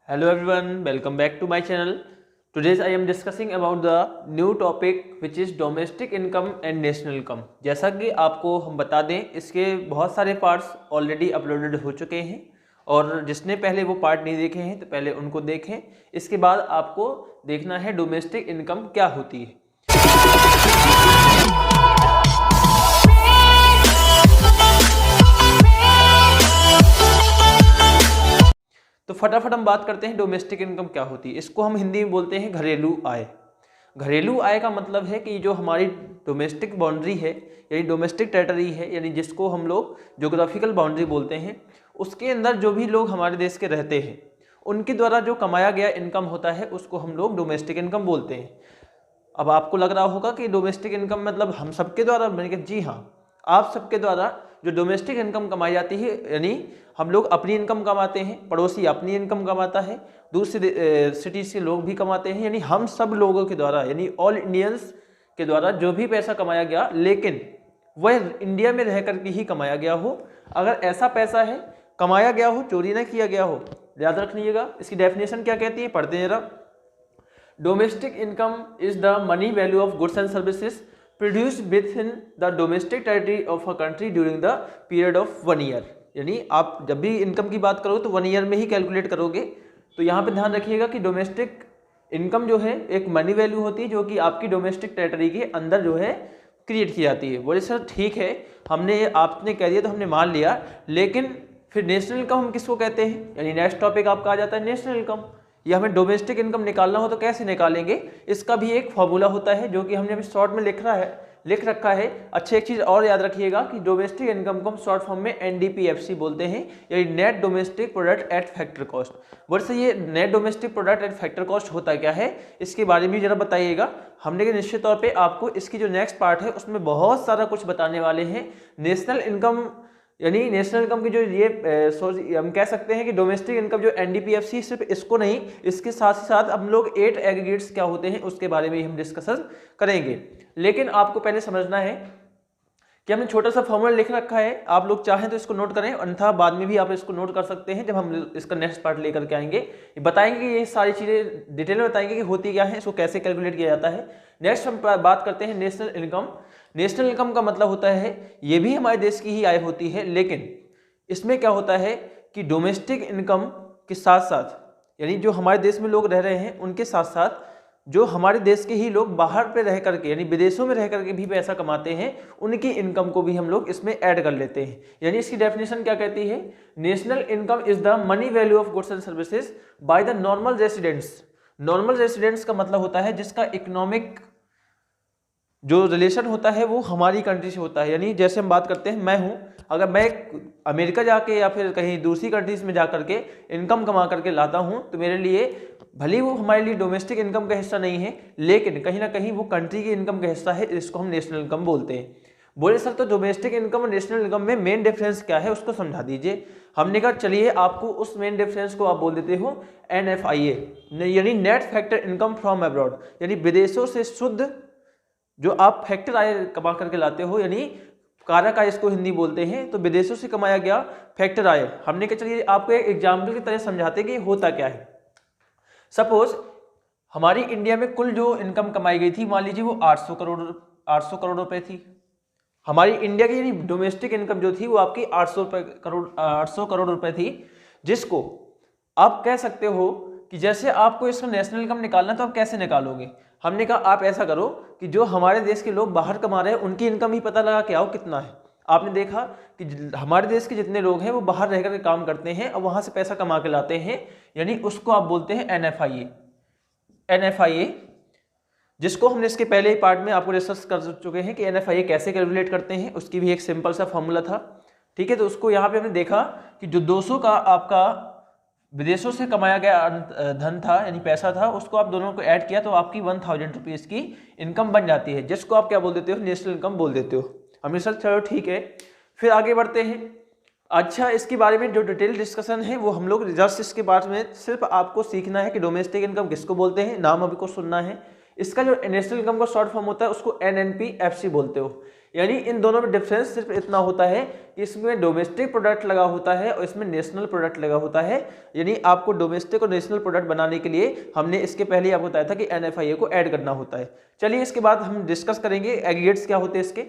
Hello everyone, welcome back to my channel. Today I am discussing about the new topic which is domestic income and national income. जैसा कि आपको हम बता दें, इसके बहुत सारे पार्ट्स ऑलरेडी अपलोडेड हो चुके हैं और जिसने पहले वो पार्ट नहीं देखे हैं तो पहले उनको देखें। इसके बाद आपको देखना है डोमेस्टिक इनकम क्या होती है। तो फटाफट हम बात करते हैं डोमेस्टिक इनकम क्या होती है। इसको हम हिंदी में बोलते हैं घरेलू आय। घरेलू आय का मतलब है कि जो हमारी डोमेस्टिक बाउंड्री है यानी डोमेस्टिक टेरिटरी है, यानी जिसको हम लोग ज्योग्राफिकल बाउंड्री बोलते हैं, उसके अंदर जो भी लोग हमारे देश के रहते हैं उनके द्वारा जो कमाया गया इनकम होता है उसको हम लोग डोमेस्टिक इनकम बोलते हैं। अब आपको लग रहा होगा कि डोमेस्टिक इनकम मतलब हम सबके द्वारा, मैंने कहा जी हाँ, आप सबके द्वारा जो डोमेस्टिक इनकम कमाई जाती है, यानी हम लोग अपनी इनकम कमाते हैं, पड़ोसी अपनी इनकम कमाता है, दूसरे सिटीज़ के लोग भी कमाते हैं, यानी हम सब लोगों के द्वारा यानी ऑल इंडियंस के द्वारा जो भी पैसा कमाया गया, लेकिन वह इंडिया में रह कर के ही कमाया गया हो। अगर ऐसा पैसा है कमाया गया हो, चोरी ना किया गया हो, याद रखिएगा। इसकी डेफिनेशन क्या कहती है, पढ़ते हैं जरा। Domestic income is the money value of goods and services produced with in the domestic territory of a country during the period of 1 year. यानी आप जब भी इनकम की बात करोगे तो 1 ईयर में ही कैलकुलेट करोगे। तो यहाँ पे ध्यान रखिएगा कि डोमेस्टिक इनकम जो है एक मनी वैल्यू होती है जो कि आपकी डोमेस्टिक टेरिटरी के अंदर जो है क्रिएट की जाती है। बोले सर ठीक है, हमने आपने कह दिया तो हमने मान लिया, लेकिन फिर नेशनल इनकम हम किसको कहते हैं, यानी नेक्स्ट टॉपिक आपका आ जाता है नेशनल इनकम। ये हमें डोमेस्टिक इनकम निकालना हो तो कैसे निकालेंगे, इसका भी एक फॉर्मूला होता है जो कि हमने अभी शॉर्ट में लिख रखा है। अच्छा, एक चीज़ और याद रखिएगा कि डोमेस्टिक इनकम को हम शॉर्ट फॉर्म में एनडीपीएफसी बोलते हैं, यानी net domestic product at factor cost. वैसे ये net domestic product at factor cost होता क्या है, इसके बारे में जरा बताइएगा। हमने निश्चित तौर पे आपको इसकी जो नेक्स्ट पार्ट है उसमें बहुत सारा कुछ बताने वाले हैं। नेशनल इनकम यानी नेशनल इनकम की जो ये हम कह सकते हैं कि डोमेस्टिक इनकम जो एनडीपीएफसी, सिर्फ इसको नहीं, इसके साथ ही साथ हम लोग 8 एग्रीगेट्स क्या होते हैं उसके बारे में हम डिस्कशन करेंगे। लेकिन आपको पहले समझना है कि हमने छोटा सा फॉर्मूला लिख रखा है, आप लोग चाहें तो इसको नोट करें, अन्यथा बाद में भी आप इसको नोट कर सकते हैं जब हम इसका नेक्स्ट पार्ट लेकर के आएंगे। बताएंगे कि ये सारी चीज़ें डिटेल में बताएंगे कि होती क्या है, इसको कैसे कैलकुलेट किया जाता है। नेक्स्ट हम बात करते हैं नेशनल इनकम। नेशनल इनकम का मतलब होता है ये भी हमारे देश की ही आय होती है, लेकिन इसमें क्या होता है कि डोमेस्टिक इनकम के साथ साथ, यानी जो हमारे देश में लोग रह रहे हैं उनके साथ साथ जो हमारे देश के ही लोग बाहर पे रह करके यानी विदेशों में रह करके भी पैसा कमाते हैं, उनकी इनकम को भी हम लोग इसमें ऐड कर लेते हैं। यानी इसकी डेफिनेशन क्या कहती है, national income is the money value of goods and services by the normal residents. Normal residents का मतलब होता है जिसका इकोनॉमिक जो रिलेशन होता है वो हमारी कंट्री से होता है। यानी जैसे हम बात करते हैं, मैं हूँ, अगर मैं अमेरिका जाके या फिर कहीं दूसरी कंट्रीज में जा करके इनकम कमा करके लाता हूँ तो मेरे लिए भले वो हमारे लिए डोमेस्टिक इनकम का हिस्सा नहीं है, लेकिन कहीं ना कहीं वो कंट्री की इनकम का हिस्सा है, इसको हम नेशनल इनकम बोलते हैं। बोले सर तो डोमेस्टिक इनकम और नेशनल इनकम में मेन डिफरेंस क्या है, उसको समझा दीजिए। हमने कहा चलिए आपको उस मेन डिफरेंस को आप बोल देते हो NFIA, यानी net factor income from abroad, यानी विदेशों से शुद्ध जो आप फैक्टर आय कमा करके लाते हो, यानी कारक आय इसको हिंदी बोलते हैं, तो विदेशों से कमाया गया फैक्टर आय। हमने कहा चलिए आपको एक एग्जाम्पल की तरह समझाते कि होता क्या है। सपोज हमारी इंडिया में कुल जो इनकम कमाई गई थी, मान लीजिए वो 800 करोड़ रुपए थी। हमारी इंडिया की डोमेस्टिक इनकम जो थी वो आपकी 800 करोड़ रुपए थी, जिसको आप कह सकते हो कि जैसे आपको इसका नेशनल इनकम निकालना तो आप कैसे निकालोगे। हमने कहा आप ऐसा करो कि जो हमारे देश के लोग बाहर कमा रहे हैं उनकी इनकम ही पता लगा के आओ कितना है। आपने देखा कि हमारे देश के जितने लोग हैं वो बाहर रह कर काम करते हैं और वहां से पैसा कमा के लाते हैं, यानी उसको आप बोलते हैं NFIA, जिसको हमने इसके पहले ही पार्ट में आपको डिस्कस कर चुके हैं कि NFIA कैसे कैलकुलेट करते हैं, उसकी भी एक सिंपल सा फॉर्मूला था। ठीक है, तो उसको यहाँ पे हमने देखा कि जो 200 का आपका विदेशों से कमाया गया धन था यानी पैसा था, उसको आप दोनों को ऐड किया तो आपकी 1000 रुपीज़ की इनकम बन जाती है, जिसको आप क्या बोल देते हो, नेशनल इनकम बोल देते हो। हमने सर चलो ठीक है, फिर आगे बढ़ते हैं। अच्छा, इसके बारे में जो डिटेल डिस्कशन है वो हम लोग जस्ट इसके बारे में सिर्फ आपको सीखना है कि डोमेस्टिक इनकम किसको बोलते हैं, नाम अभी को सुनना है। इसका जो नेशनल इनकम का शॉर्ट फॉर्म होता है उसको NNPFC बोलते हो, यानी इन दोनों में डिफरेंस सिर्फ इतना होता है कि इसमें डोमेस्टिक प्रोडक्ट लगा होता है और इसमें नेशनल प्रोडक्ट लगा होता है। यानी आपको डोमेस्टिक और नेशनल प्रोडक्ट बनाने के लिए हमने इसके पहले आपको बताया था कि NFIA को ऐड करना होता है। चलिए इसके बाद हम डिस्कस करेंगे एग्रीगेट्स क्या होते हैं इसके।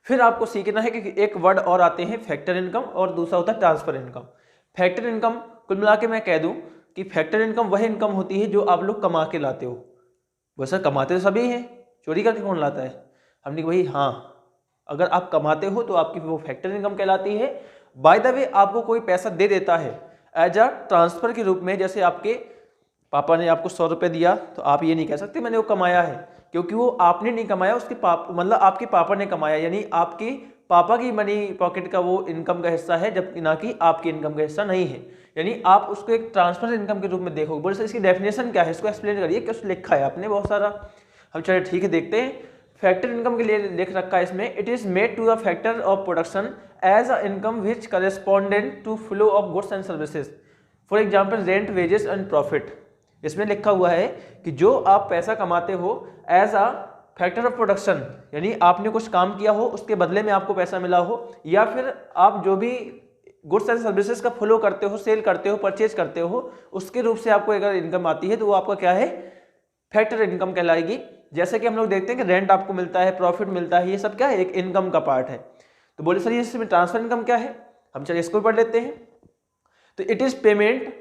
फिर आपको सीखना है कि एक वर्ड और आते हैं फैक्टर इनकम और दूसरा होता है ट्रांसफर इनकम। फैक्टर इनकम कुल मिला के मैं कह दूं कि फैक्टर इनकम वह इनकम होती है जो आप लोग कमा के लाते हो। वैसे कमाते तो सभी हैं, चोरी करके कौन लाता है? हमने कहा भाई हाँ, अगर आप कमाते हो तो आपकी वो फैक्टर इनकम कहलाती है। बाय द वे आपको कोई पैसा दे देता है एज अ ट्रांसफर के रूप में, जैसे आपके पापा ने आपको 100 रुपये दिया तो आप ये नहीं कह सकते मैंने वो कमाया है, क्योंकि वो आपने नहीं कमाया, उसके मतलब आपके पापा ने कमाया, यानी आपकी पापा की मनी पॉकेट का वो इनकम का हिस्सा है, जबकि ना कि आपकी इनकम का हिस्सा नहीं है। यानी आप उसको एक ट्रांसफर इनकम के रूप में देखोगे। बोले सर इसकी डेफिनेशन क्या है, इसको एक्सप्लेन करिए, कुछ लिखा है आपने बहुत सारा। हम चलिए ठीक है देखते हैं। फैक्टर इनकम के लिए लिख रखा है इसमें, it is made to a factor of production as a income which correspondent to flow of goods and services, for example rent, wages and profit. इसमें लिखा हुआ है कि जो आप पैसा कमाते हो as a factor of production, यानी आपने कुछ काम किया हो उसके बदले में आपको पैसा मिला हो, या फिर आप जो भी गुड्स एंड सर्विसेज का फ्लो करते हो, सेल करते हो, परचेज करते हो, उसके रूप से आपको अगर इनकम आती है तो वो आपका क्या है, फैक्टर इनकम कहलाएगी। जैसे कि हम लोग देखते हैं कि रेंट आपको मिलता है, प्रॉफिट मिलता है, ये सब क्या है, एक इनकम का पार्ट है। तो बोले सर इसमें ट्रांसफर इनकम क्या है, हम चलिए इसको पढ़ लेते हैं। तो it is payment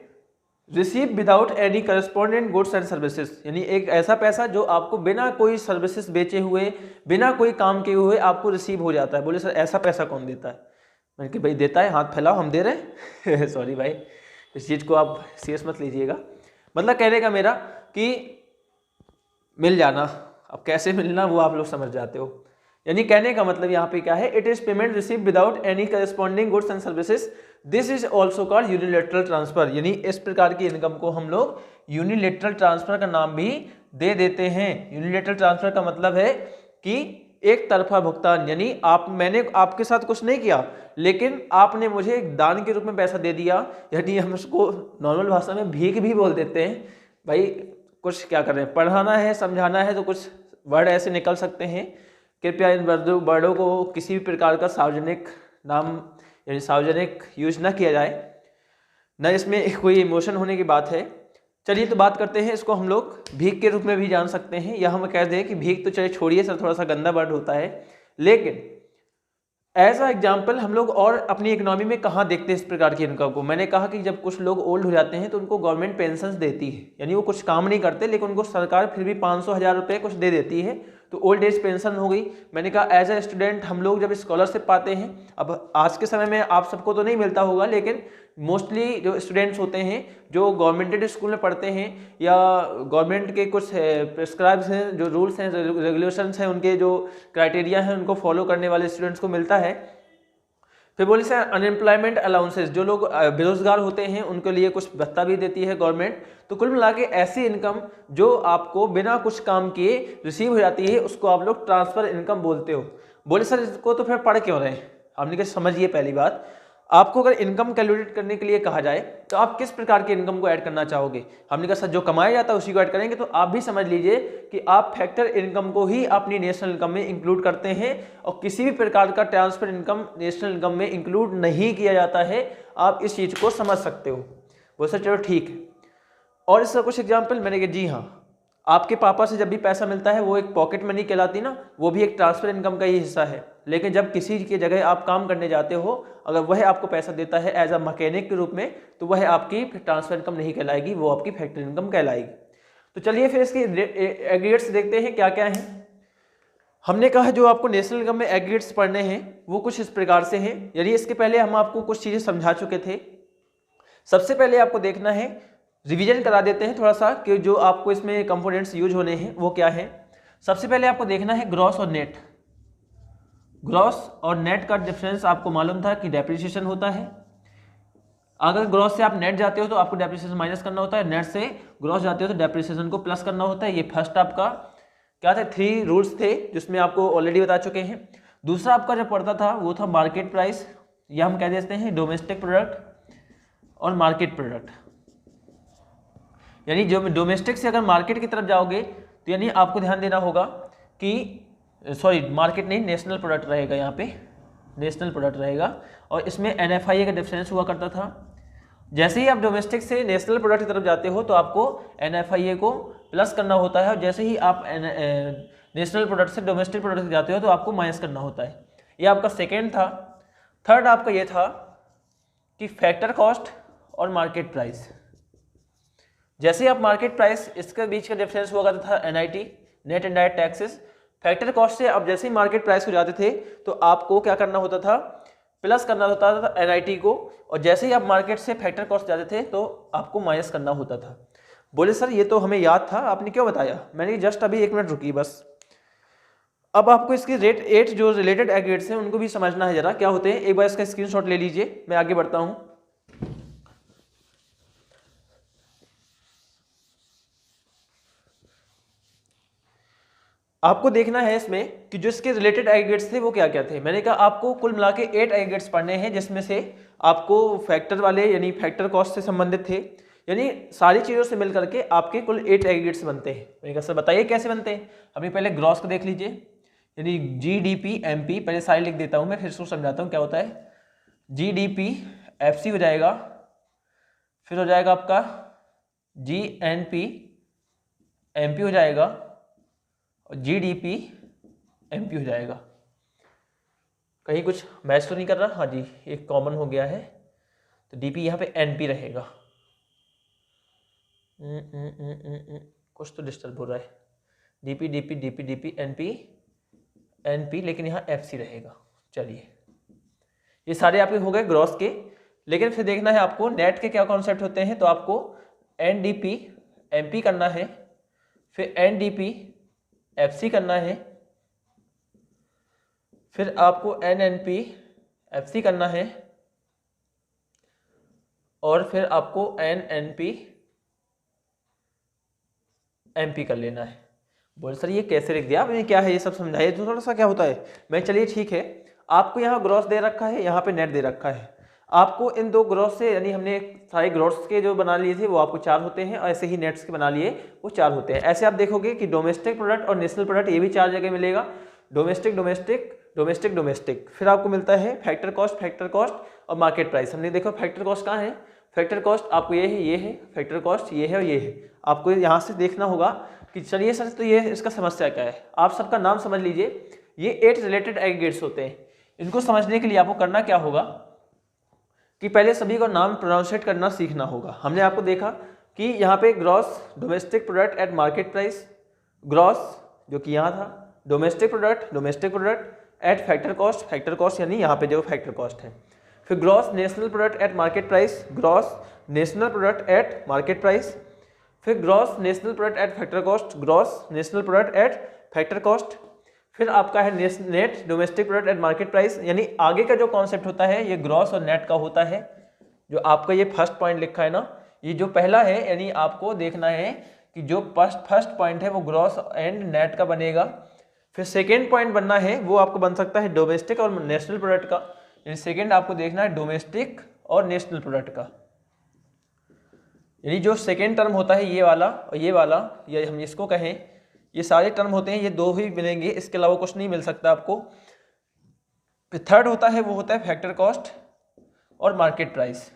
receive without any correspondent goods and services, यानी एक ऐसा पैसा जो आपको बिना कोई सर्विसेज बेचे हुए, बिना कोई काम किए हुए आपको रिसीव हो जाता है। बोले सर ऐसा पैसा कौन देता है? मैंने कि भाई देता है, हाथ फैलाओ, हम दे रहे हैं। सॉरी भाई, इस चीज़ को आप सीरियस मत लीजिएगा। मतलब कहने का मेरा कि मिल जाना, अब कैसे मिलना वो आप लोग समझ जाते हो। यानी कहने का मतलब यहाँ पे क्या है, it is payment receive without any corresponding goods and services, this is also called unilateral transfer. यानी इस प्रकार की इनकम को हम लोग यूनिलेटरल ट्रांसफर का नाम भी दे देते हैं। यूनिलेटरल ट्रांसफर का मतलब है कि एक तरफा भुगतान, यानी मैंने आपके साथ कुछ नहीं किया लेकिन आपने मुझे एक दान के रूप में पैसा दे दिया, यानी हम उसको नॉर्मल भाषा में भीख भी बोल देते हैं। भाई कुछ क्या कर रहे हैं, पढ़ाना है, समझाना है, तो कुछ वर्ड ऐसे निकल सकते हैं। कृपया इन वर्डों को किसी भी प्रकार का सार्वजनिक नाम यानी सार्वजनिक यूज ना किया जाए, न इसमें कोई इमोशन होने की बात है। चलिए तो बात करते हैं, इसको हम लोग भीख के रूप में भी जान सकते हैं, या हम कह दें कि भीख तो चलिए छोड़िए सर, थोड़ा सा गंदा वर्ड होता है, लेकिन एज अ एग्जाम्पल हम लोग और अपनी इकोनॉमी में कहाँ देखते हैं इस प्रकार की इनकम को। मैंने कहा कि जब कुछ लोग ओल्ड हो जाते हैं तो उनको गवर्नमेंट पेंशन देती है, यानी वो कुछ काम नहीं करते लेकिन उनको सरकार फिर भी 500-1000 रुपये कुछ दे देती है, तो ओल्ड एज पेंशन हो गई। मैंने कहा एज अ स्टूडेंट हम लोग जब स्कॉलरशिप पाते हैं, अब आज के समय में आप सबको तो नहीं मिलता होगा, लेकिन मोस्टली जो स्टूडेंट्स होते हैं जो गवर्नमेंटेड स्कूल में पढ़ते हैं या गवर्नमेंट के कुछ प्रिस्क्राइब्स हैं, जो रूल्स हैं, रेगुलेशंस हैं, उनके जो क्राइटेरिया हैं उनको फॉलो करने वाले स्टूडेंट्स को मिलता है। फिर बोले सर अनएम्प्लॉयमेंट अलाउंसेस, जो लोग बेरोजगार होते हैं उनके लिए कुछ भत्ता भी देती है गवर्नमेंट। तो कुल मिला के ऐसी इनकम जो आपको बिना कुछ काम किए रिसीव हो जाती है उसको आप लोग ट्रांसफर इनकम बोलते हो। बोले सर इसको तो फिर पढ़ क्यों रहे हैं? हमने कहा समझिए, पहली बात आपको अगर इनकम कैलकुलेट करने के लिए कहा जाए तो आप किस प्रकार की इनकम को ऐड करना चाहोगे? हमने कहा सर जो कमाया जाता है उसी को ऐड करेंगे। तो आप भी समझ लीजिए कि आप फैक्टर इनकम को ही अपनी नेशनल इनकम में इंक्लूड करते हैं और किसी भी प्रकार का ट्रांसफर इनकम नेशनल इनकम में इंक्लूड नहीं किया जाता है। आप इस चीज को समझ सकते हो। वो सर चलो ठीक है। और इसका कुछ एग्जाम्पल मैंने कहा जी हाँ, आपके पापा से जब भी पैसा मिलता है वो एक पॉकेट मनी कहलाती ना, वो भी एक ट्रांसफर इनकम का ही हिस्सा है। लेकिन जब किसी की जगह आप काम करने जाते हो, अगर वह आपको पैसा देता है एज अ मैकेनिक के रूप में, तो वह आपकी ट्रांसफर इनकम नहीं कहलाएगी, वो आपकी फैक्टर इनकम कहलाएगी। तो चलिए फिर इसके एग्रीगेट्स देखते हैं क्या क्या हैं। हमने कहा जो आपको नेशनल इनकम में एग्रीगेट्स पढ़ने हैं वो कुछ इस प्रकार से हैं। यानी इसके पहले हम आपको कुछ चीज़ें समझा चुके थे। सबसे पहले आपको देखना है, रिवीजन करा देते हैं थोड़ा सा कि जो आपको इसमें कंपोनेंट्स यूज होने हैं वो क्या है। सबसे पहले आपको देखना है ग्रॉस और नेट। ग्रॉस और नेट का डिफरेंस आपको मालूम था कि डेप्रिसिएशन होता है। अगर ग्रॉस से आप नेट जाते हो तो आपको डेप्रिसिएशन माइनस करना होता है, नेट से ग्रॉस जाते हो तो डेप्रिसिएशन को प्लस करना होता है। ये फर्स्ट आपका क्या थे, 3 रूल्स थे जिसमें आपको ऑलरेडी बता चुके हैं। दूसरा आपका जो पड़ता था वो था मार्केट प्राइस, या हम कह देते हैं डोमेस्टिक प्रोडक्ट और मार्केट प्रोडक्ट। यानी जो डोमेस्टिक से अगर मार्केट की तरफ जाओगे तो यानी आपको ध्यान देना होगा कि सॉरी मार्केट नहीं, नेशनल प्रोडक्ट रहेगा यहाँ पे, नेशनल प्रोडक्ट रहेगा। और इसमें NFIA का डिफरेंस हुआ करता था। जैसे ही आप डोमेस्टिक से नेशनल प्रोडक्ट की तरफ जाते हो तो आपको NFIA को प्लस करना होता है, और जैसे ही आप नेशनल प्रोडक्ट से डोमेस्टिक प्रोडक्ट जाते हो तो आपको माइनस करना होता है। ये आपका सेकेंड था। थर्ड आपका ये था कि फैक्टर कॉस्ट और मार्केट प्राइस। जैसे ही आप मार्केट प्राइस, इसके बीच का डिफरेंस हुआ करता था NIT, net indirect taxes. Factor cost से आप जैसे ही मार्केट प्राइस को जाते थे तो आपको क्या करना होता था, प्लस करना होता था NIT को, और जैसे ही आप मार्केट से फैक्टर कॉस्ट जाते थे तो आपको माइनस करना होता था। बोले सर ये तो हमें याद था, आपने क्यों बताया? मैंने जस्ट अभी 1 मिनट रुकी बस। अब आपको इसके रेट 8 जो रिलेटेड एग्रीगेट्स हैं उनको भी समझना है जरा क्या होते हैं। एक बार इसका स्क्रीनशॉट ले लीजिए, मैं आगे बढ़ता हूँ। आपको देखना है इसमें कि जो इसके रिलेटेड एग्रीगेट्स थे वो क्या क्या थे। मैंने कहा आपको कुल मिला के 8 एग्रीगेट्स पढ़ने हैं, जिसमें से आपको फैक्टर वाले यानी फैक्टर कॉस्ट से संबंधित थे, यानी सारी चीज़ों से मिलकर के आपके कुल 8 एग्रीगेट्स बनते हैं। मैंने कहा सर बताइए कैसे बनते हैं। अभी पहले ग्रॉस को देख लीजिए, यानी GDP MP, पहले सारे लिख देता हूँ मैं, फिर उसको समझाता हूँ क्या होता है। GDP FC हो जाएगा, फिर हो जाएगा आपका GNP MP हो जाएगा, और GDP MP हो जाएगा। कहीं कुछ मैच तो नहीं कर रहा? हाँ जी, एक कॉमन हो गया है, तो DP यहाँ पे NP रहेगा। कुछ तो डिस्टर्ब हो रहा है। DP NP, लेकिन यहाँ FC रहेगा। चलिए ये सारे आपके हो गए ग्रॉस के। लेकिन फिर देखना है आपको नेट के क्या कॉन्सेप्ट होते हैं, तो आपको NDP MP करना है, फिर NDP FC करना है, फिर आपको NNP FC करना है, और फिर आपको NNP MP कर लेना है। बोल सर ये कैसे लिख दिया आपने, क्या है ये सब समझाइए तो थोड़ा सा क्या होता है। मैं चलिए ठीक है, आपको यहाँ ग्रॉस दे रखा है, यहाँ पे नेट दे रखा है। आपको इन 2 ग्रॉस से, यानी हमने सारे ग्रॉस के जो बना लिए थे वो आपको 4 होते हैं, और ऐसे ही नेट्स के बना लिए वो 4 होते हैं। ऐसे आप देखोगे कि डोमेस्टिक प्रोडक्ट और नेशनल प्रोडक्ट ये भी 4 जगह मिलेगा, डोमेस्टिक डोमेस्टिक डोमेस्टिक डोमेस्टिक। फिर आपको मिलता है फैक्टर कॉस्ट और मार्केट प्राइस। हमने देखो फैक्टर कॉस्ट कहाँ है, फैक्टर कॉस्ट आपको ये है फैक्टर कॉस्ट, ये है और ये है। आपको यहाँ से देखना होगा कि चलिए सर तो ये इसका समस्या क्या है। आप सबका नाम समझ लीजिए, ये 8 रिलेटेड एग्रीगेट्स होते हैं। इनको समझने के लिए आपको करना क्या होगा कि पहले सभी को नाम प्रोनाउंसिएट करना सीखना होगा। हमने आपको देखा कि यहाँ पे gross domestic product at market price, gross जो कि यहाँ था, domestic product at factor cost यानी यहाँ पे जो फैक्टर कॉस्ट है। फिर gross national product at market price, gross national product at market price, फिर gross national product at factor cost, gross national product at factor cost. फिर आपका है net domestic product at market price, यानी आगे का जो कॉन्सेप्ट होता है ये ग्रॉस और नेट का होता है। जो आपका ये फर्स्ट पॉइंट लिखा है ना, ये जो पहला है, यानी आपको देखना है कि जो फर्स्ट पॉइंट है वो ग्रॉस एंड नेट का बनेगा। फिर सेकेंड पॉइंट बनना है वो आपको बन सकता है डोमेस्टिक और नेशनल प्रोडक्ट का, यानी सेकेंड आपको देखना है डोमेस्टिक और नेशनल प्रोडक्ट का। यानी जो सेकेंड टर्म होता है ये वाला और ये वाला, ये हम इसको कहें, ये सारे टर्म होते हैं, ये 2 ही मिलेंगे, इसके अलावा कुछ नहीं मिल सकता आपको। फिर थर्ड होता है वो होता है फैक्टर कॉस्ट और मार्केट प्राइस।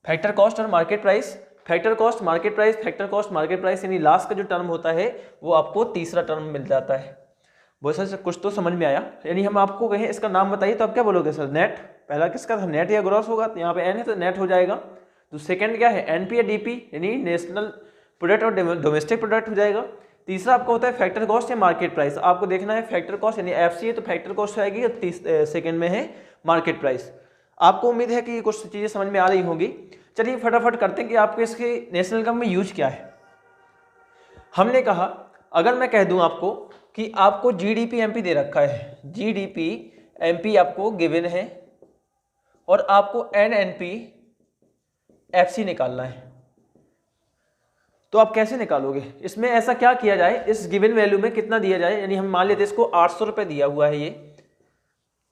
फैक्टर कॉस्ट और market price, factor cost market price, factor cost market price, यानी लास्ट का जो टर्म होता है वो आपको तीसरा टर्म मिल जाता है। बहुत सर कुछ तो समझ में आया। यानी हम आपको कहें इसका नाम बताइए तो आप क्या बोलोगे सर? नेट पहला किसका था, नेट या ग्रॉस होगा, तो यहाँ पे एन है तो नेट हो जाएगा। तो सेकंड क्या है, एनपी या डीपी, यानी नेशनल प्रोडक्ट और डोमेस्टिक प्रोडक्ट हो जाएगा। तीसरा आपका होता है फैक्टर कॉस्ट या मार्केट प्राइस। आपको देखना है फैक्टर कॉस्ट यानी एफसी है तो फैक्टर कॉस्ट आएगी, और सेकंड में है मार्केट प्राइस। आपको उम्मीद है कि कुछ चीज़ें समझ में आ रही होंगी। चलिए फटाफट करते हैं कि आपके इसके नेशनल इनकम में यूज क्या है। हमने कहा अगर मैं कह दूं आपको कि आपको जीडीपी एमपी दे रखा है, जीडीपी एमपी आपको गिवन है, और आपको एनएनपी एफसी निकालना है, तो आप कैसे निकालोगे? इसमें ऐसा क्या किया जाए, इस गिवन वैल्यू में कितना दिया जाए, यानी हम मान लेते हैं इसको 800 रुपये दिया हुआ है, ये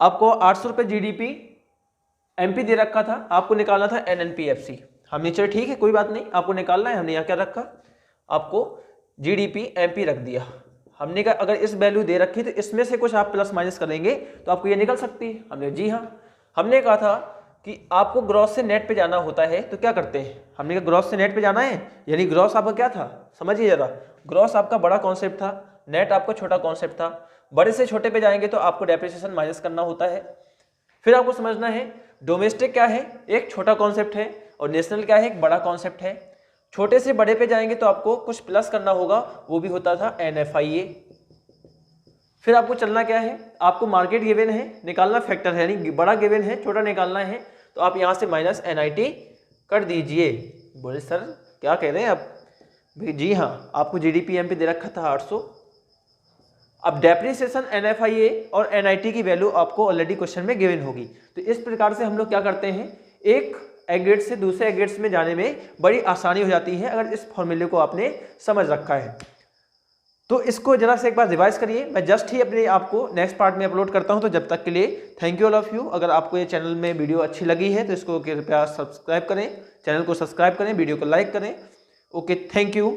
आपको 800 रुपये जीडीपी एमपी दे रखा था, आपको निकालना था एनएनपी एफसी। हमने चलो ठीक है कोई बात नहीं, आपको निकालना है, हमने यहाँ क्या रखा, आपको जीडीपी एमपी रख दिया। हमने कहा अगर इस वैल्यू दे रखी तो इसमें से कुछ आप प्लस माइनस करेंगे तो आपको ये निकल सकती है। हमने जी हाँ। हमने कहा था कि आपको ग्रॉस से नेट पे जाना होता है तो क्या करते हैं, हमने कहा ग्रॉस से नेट पे जाना है, यानी ग्रॉस आपका क्या था समझिए जरा, ग्रॉस आपका बड़ा कॉन्सेप्ट था, नेट आपका छोटा कॉन्सेप्ट था। बड़े से छोटे पे जाएंगे तो आपको डेप्रिसिएशन माइनस करना होता है। फिर आपको समझना है डोमेस्टिक क्या है, एक छोटा कॉन्सेप्ट है, और नेशनल क्या है, एक बड़ा कॉन्सेप्ट है। छोटे से बड़े पे जाएंगे तो आपको कुछ प्लस करना होगा, वो भी होता था NFIA। फिर आपको चलना क्या है, आपको मार्केट गिवन है, निकालना फैक्टर है, यानी बड़ा गिवन है छोटा निकालना है, तो आप यहाँ से माइनस NIT कर दीजिए। बोले सर क्या कह रहे हैं आप, जी हाँ आपको GDP पे दे रखा था 800। अब डेप्रिसिएशन NFIA और NIT की वैल्यू आपको ऑलरेडी क्वेश्चन में गिवन होगी। तो इस प्रकार से हम लोग क्या करते हैं, एक एग्रेड से दूसरे एग्रेड्स में जाने में बड़ी आसानी हो जाती है अगर इस फॉर्मूले को आपने समझ रखा है। तो इसको जरा से एक बार रिवाइज करिए, मैं जस्ट ही अपने आपको नेक्स्ट पार्ट में अपलोड करता हूं। तो जब तक के लिए thank you all of you. अगर आपको ये चैनल में वीडियो अच्छी लगी है तो इसको कृपया सब्सक्राइब करें, चैनल को सब्सक्राइब करें, वीडियो को लाइक करें। Okay, thank you.